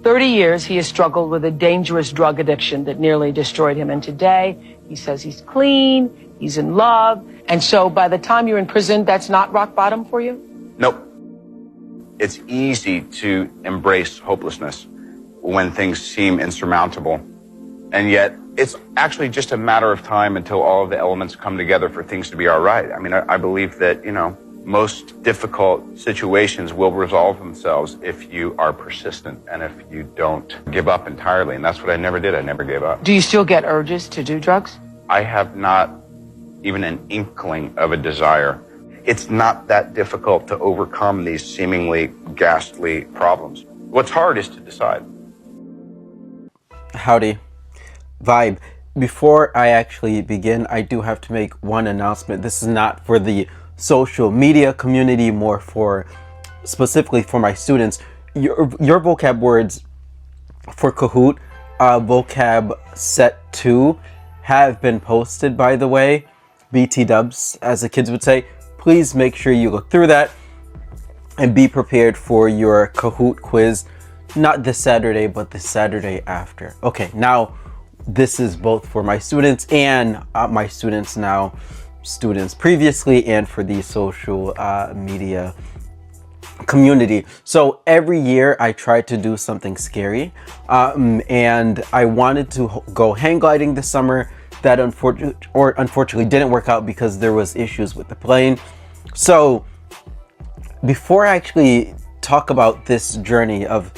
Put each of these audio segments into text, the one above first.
30 years, he has struggled with a dangerous drug addiction that nearly destroyed him. And today, he says he's clean, he's in love. And so by the time you're in prison, that's not rock bottom for you? Nope. It's easy to embrace hopelessness when things seem insurmountable. And yet, it's actually just a matter of time until all of the elements come together for things to be all right. I mean, I believe that, most difficult situations will resolve themselves if you are persistent and if you don't give up entirely. And that's what I never did. I never gave up. Do you still get urges to do drugs? I have not even an inkling of a desire. It's not that difficult to overcome these seemingly ghastly problems. What's hard is to decide. Howdy. Vibe. Before I actually begin, I do have to make one announcement. This is not for the social media community, more for specifically for my students. Your vocab words for Kahoot, vocab set 2 have been posted, by the way. BT dubs, as the kids would say. Please make sure you look through that and be prepared for your Kahoot quiz. Not this Saturday, but the Saturday after. Okay, now this is both for my students and my students now, students previously, and for the social media community. So every year I try to do something scary, and I wanted to go hang gliding this summer. That unfortunately didn't work out because there was issues with the plane. So before I actually talk about this journey of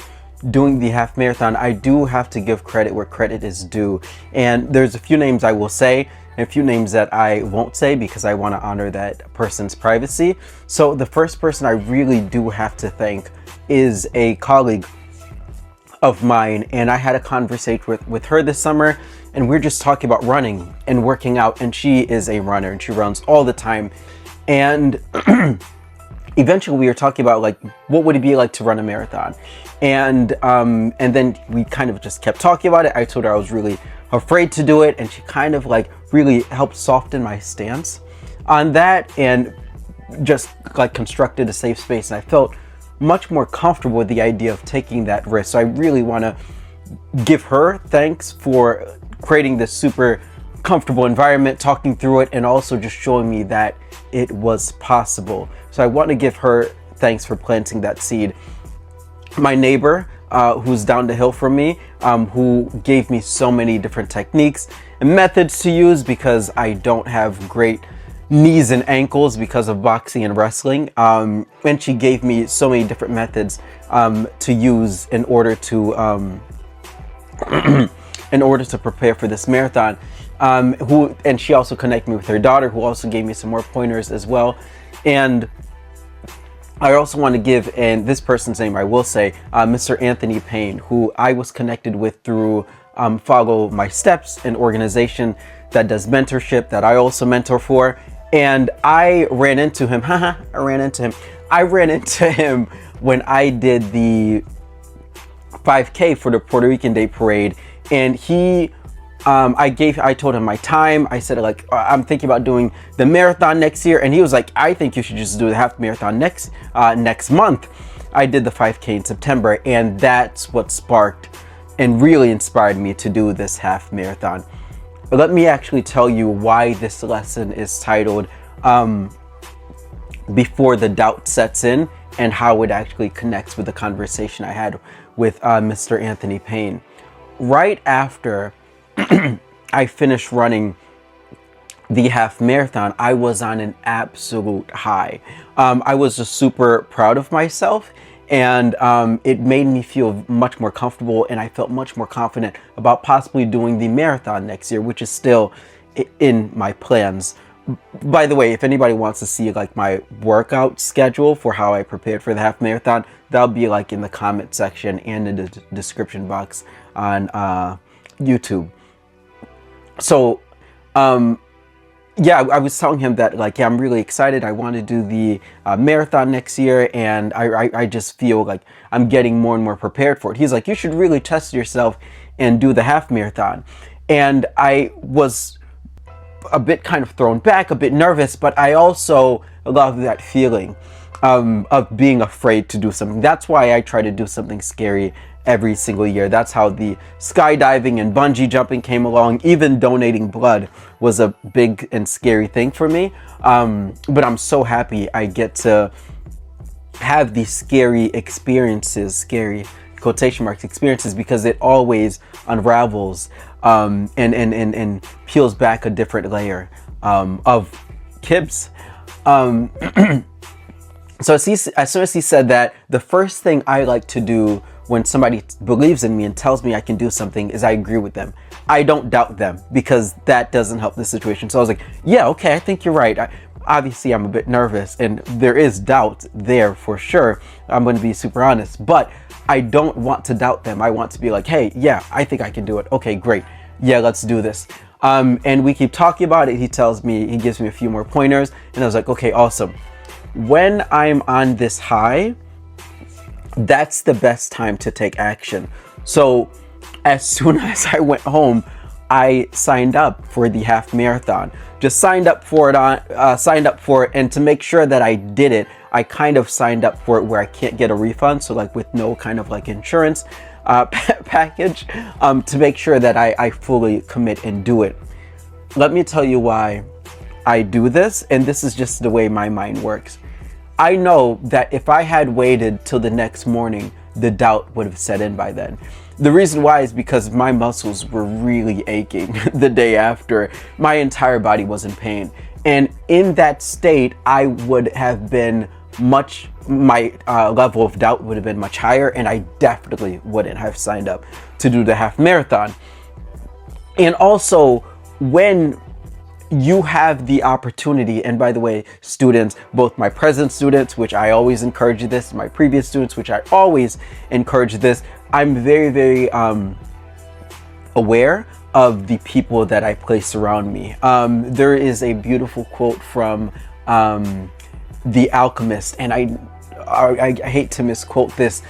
doing the half marathon, I do have to give credit where credit is due. And there's a few names I will say and a few names that I won't say because I want to honor that person's privacy. So the first person I really do have to thank is a colleague of mine, and I had a conversation with her this summer, and we're just talking about running and working out, and she is a runner and she runs all the time. And eventually we were talking about like, what would it be like to run a marathon? And then we kind of just kept talking about it. I told her I was really afraid to do it, and she kind of like really helped soften my stance on that and just like constructed a safe space. And I felt much more comfortable with the idea of taking that risk. So I really want to give her thanks for creating this super comfortable environment, talking through it, and also just showing me that it was possible. So I want to give her thanks for planting that seed. My neighbor, who's down the hill from me, who gave me so many different techniques and methods to use because I don't have great knees and ankles because of boxing and wrestling. And she gave me so many different methods to use in order to prepare for this marathon. And she also connected me with her daughter, who also gave me some more pointers as well. And I also want to give, and this person's name I will say, Mr. Anthony Payne, who I was connected with through Follow My Steps, an organization that does mentorship that I also mentor for. And I ran into him. I ran into him when I did the 5K for the Puerto Rican Day Parade, and he I told him my time. I said, like, I'm thinking about doing the marathon next year, and he was like, I think you should just do the half marathon next month. I did the 5K in September, and that's what sparked and really inspired me to do this half marathon. But let me actually tell you why this lesson is titled Before the Doubt Sets In, and how it actually connects with the conversation I had with Mr. Anthony Payne. Right after I finished running the half marathon, I was on an absolute high. I was just super proud of myself, and it made me feel much more comfortable, and I felt much more confident about possibly doing the marathon next year, which is still in my plans. By the way, if anybody wants to see like my workout schedule for how I prepared for the half marathon, that'll be like in the comment section and in the description box on YouTube. So yeah, I was telling him that, like, yeah, I'm really excited. I want to do the marathon next year, and I just feel like I'm getting more and more prepared for it. He's like, you should really test yourself and do the half marathon. And I was a bit kind of thrown back, a bit nervous, but I also love that feeling of being afraid to do something. That's why I try to do something scary every single year. That's how the skydiving and bungee jumping came along. Even donating blood was a big and scary thing for me. But I'm so happy I get to have these scary experiences, scary quotation marks experiences, because it always unravels and peels back a different layer of Kibbs. So as soon as he said that, the first thing I like to do when somebody believes in me and tells me I can do something is I agree with them. I don't doubt them, because that doesn't help the situation. So I was like, yeah, okay, I think you're right. Obviously, I'm a bit nervous and there is doubt there for sure. I'm going to be super honest, but I don't want to doubt them. I want to be like, hey, yeah, I think I can do it. Okay, great. Yeah, let's do this. And we keep talking about it. He gives me a few more pointers, and I was like, okay, awesome. When I'm on this high, that's the best time to take action. So as soon as I went home, I signed up for the half marathon. Just signed up for it, and to make sure that I did it, I kind of signed up for it where I can't get a refund. So like with no kind of like insurance package, to make sure that I fully commit and do it. Let me tell you why I do this, and this is just the way my mind works. I know that if I had waited till the next morning, the doubt would have set in by then. The reason why is because my muscles were really aching the day after. My entire body was in pain. And in that state, I would have been my level of doubt would have been much higher, and I definitely wouldn't have signed up to do the half marathon. And also, when you have the opportunity, and by the way, students, both my present students, which I always encourage this, my previous students, which I always encourage this, I'm very, very aware of the people that I place around me. There is a beautiful quote from The Alchemist, and I hate to misquote this.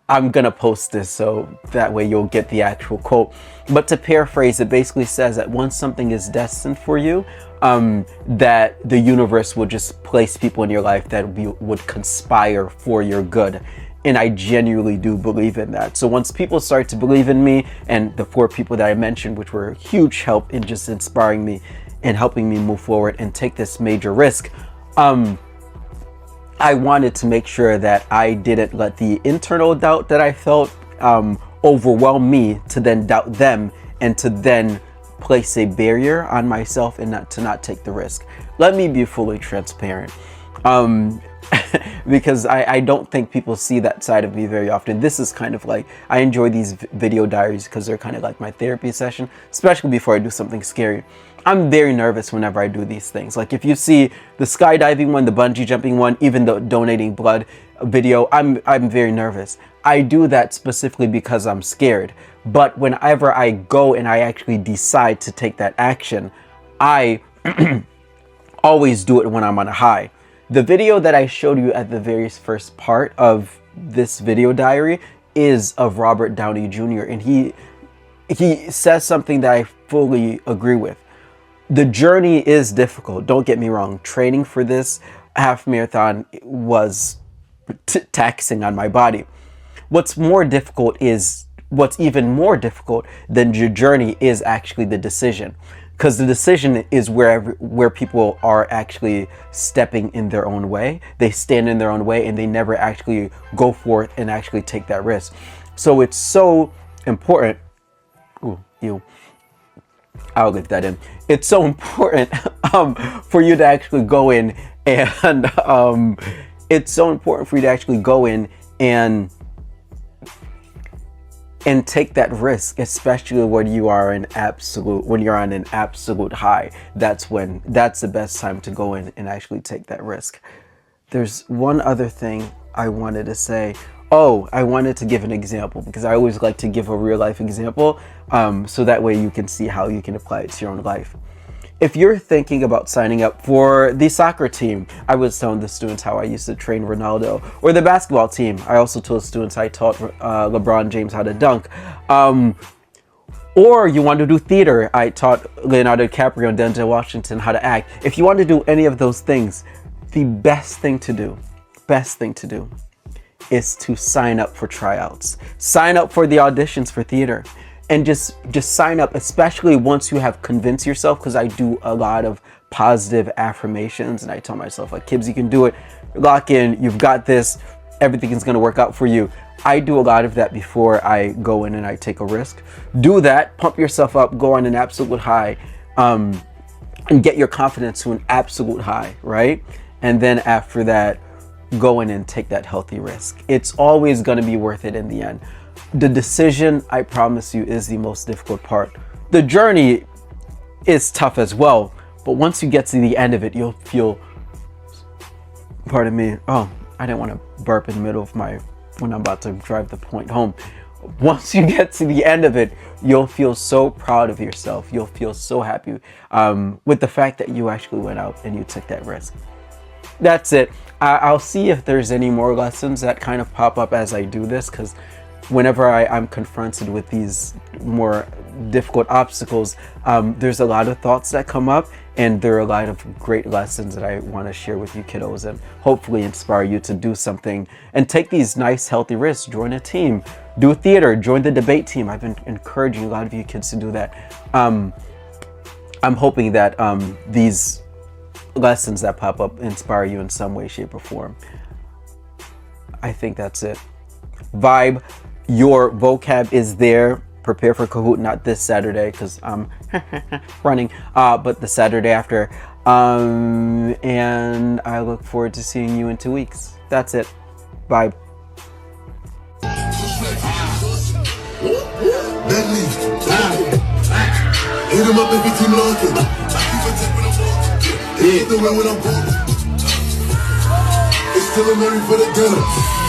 I'm gonna post this so that way you'll get the actual quote. But to paraphrase, it basically says that once something is destined for you, that the universe will just place people in your life that would conspire for your good. And I genuinely do believe in that. So once people start to believe in me, and the 4 people that I mentioned, which were a huge help in just inspiring me and helping me move forward and take this major risk, I wanted to make sure that I didn't let the internal doubt that I felt overwhelm me to then doubt them, and to then place a barrier on myself and not take the risk. Let me be fully transparent, because I don't think people see that side of me very often. This is kind of like, I enjoy these video diaries because they're kind of like my therapy session, especially before I do something scary. I'm very nervous whenever I do these things. Like if you see the skydiving one, the bungee jumping one, even the donating blood video, I'm very nervous. I do that specifically because I'm scared. But whenever I go and I actually decide to take that action, I always do it when I'm on a high. The video that I showed you at the very first part of this video diary is of Robert Downey Jr. And he says something that I fully agree with. The journey is difficult. Don't get me wrong. Training for this half marathon was taxing on my body. What's even more difficult than your journey is actually the decision. Because the decision is where people are actually stepping in their own way. They stand in their own way and they never actually go forth and actually take that risk. So it's so important. Ooh, ew. I'll leave that in. It's so important for you to actually go in and take that risk, especially when you're on an absolute high. That's the best time to go in and actually take that risk. There's one other thing I wanted to say. Oh, I wanted to give an example, because I always like to give a real life example, so that way you can see how you can apply it to your own life. If you're thinking about signing up for the soccer team, I was telling the students how I used to train Ronaldo, or the basketball team. I also told students I taught LeBron James how to dunk. Or you want to do theater, I taught Leonardo DiCaprio and Denzel Washington how to act. If you want to do any of those things, the best thing to do is to sign up for tryouts, sign up for the auditions for theater, and just sign up, especially once you have convinced yourself, because I do a lot of positive affirmations and I tell myself, like, Kibbs, you can do it, lock in, you've got this, everything is going to work out for you. I do a lot of that before I go in and I take a risk. Do that, pump yourself up, go on an absolute high, and get your confidence to an absolute high, right? And then after that, go in and take that healthy risk. It's always going to be worth it in the end. The decision, I promise you, is the most difficult part. The journey is tough as well, but once you get to the end of it, you'll feel, pardon me, oh, I didn't want to burp in the middle of when I'm about to drive the point home. Once you get to the end of it, you'll feel so proud of yourself. You'll feel so happy with the fact that you actually went out and you took that risk. That's it. I'll see if there's any more lessons that kind of pop up as I do this, because whenever I'm confronted with these more difficult obstacles, there's a lot of thoughts that come up, and there are a lot of great lessons that I want to share with you kiddos and hopefully inspire you to do something and take these nice healthy risks. Join a team, do theater, join the debate team. I've been encouraging a lot of you kids to do that. I'm hoping that these lessons that pop up inspire you in some way, shape, or form. I think that's it. Vibe, your vocab is there. Prepare for Kahoot, not this Saturday because I'm running, but the Saturday after. And I look forward to seeing you in 2 weeks. That's it. Bye. Hit him up every team looking. Hit the way when I'm going. It's still a Mary for the dinner.